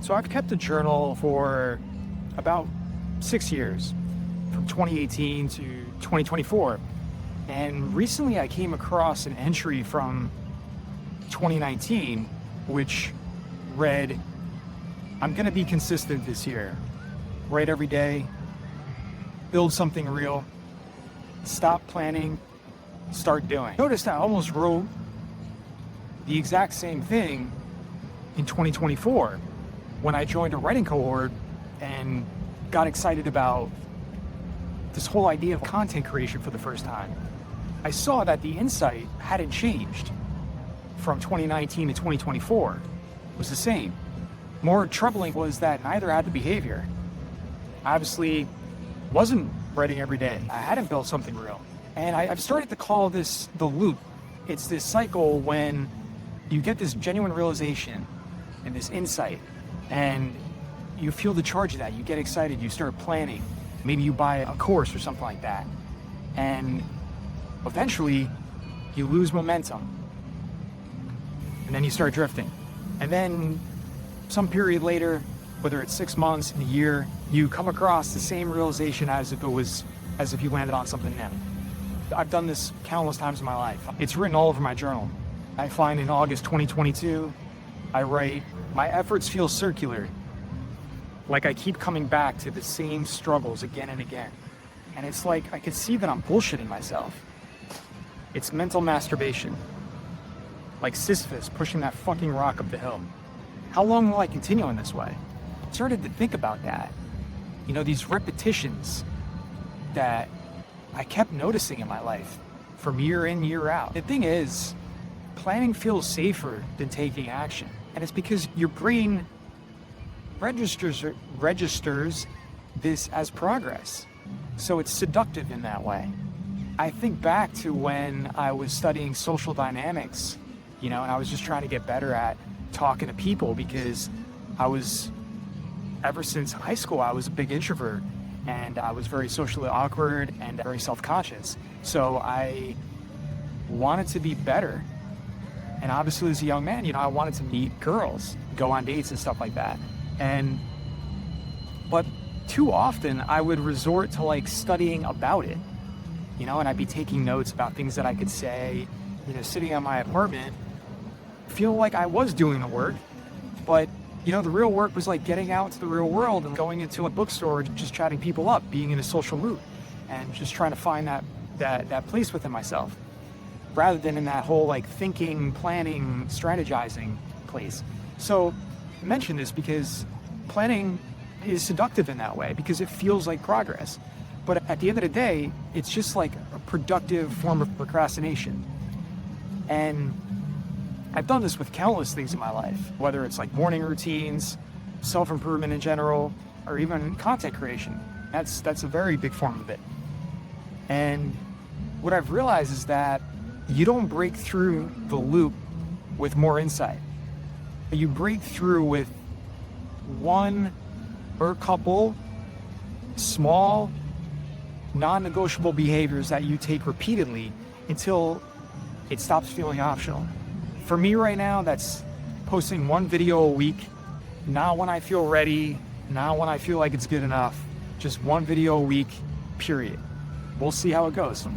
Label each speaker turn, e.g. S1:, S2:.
S1: So I've kept a journal for about 6 years, from 2018 to 2024. And recently I came across an entry from 2019, which read, "I'm going to be consistent this year. Write every day, build something real, stop planning, start doing." Notice I almost wrote the exact same thing in 2024 when I joined a writing cohort and got excited about this whole idea of content creation for the first time. I saw that the insight hadn't changed from 2019 to 2024. It was the same. More troubling was that neither had the behavior. I obviously wasn't writing every day. I hadn't built something real. And I've started to call this the loop. It's this cycle when you get this genuine realization and this insight, and you feel the charge of that. You get excited, you start planning. Maybe you buy a course or something like that. And eventually you lose momentum. And then you start drifting. And then some period later, whether it's 6 months, a year, you come across the same realization as if you landed on something new. I've done this countless times in my life. It's written all over my journal. I find in August 2022, I write, "My efforts feel circular. Like I keep coming back to the same struggles again and again." And it's like, I can see that I'm bullshitting myself. It's mental masturbation. Like Sisyphus pushing that fucking rock up the hill. How long will I continue in this way? I started to think about that. These repetitions that I kept noticing in my life from year in, year out. The thing is, planning feels safer than taking action. And it's because your brain registers this as progress. So it's seductive in that way. I think back to when I was studying social dynamics, and I was just trying to get better at talking to people because ever since high school, I was a big introvert and I was very socially awkward and very self-conscious. So I wanted to be better. And obviously as a young man, I wanted to meet girls, go on dates and stuff like that. But too often I would resort to studying about it, and I'd be taking notes about things that I could say, sitting in my apartment, feel like I was doing the work, but the real work was getting out to the real world and going into a bookstore, just chatting people up, being in a social mood, and just trying to find that place within myself, rather than in that whole thinking, planning, strategizing place. So I mention this because planning is seductive in that way, because it feels like progress. But at the end of the day, it's just a productive form of procrastination. And I've done this with countless things in my life, whether it's morning routines, self-improvement in general, or even content creation. That's a very big form of it. And what I've realized is that you don't break through the loop with more insight. You break through with one or a couple small, non-negotiable behaviors that you take repeatedly until it stops feeling optional. For me right now, that's posting one video a week, not when I feel ready, not when I feel like it's good enough, just one video a week, period. We'll see how it goes.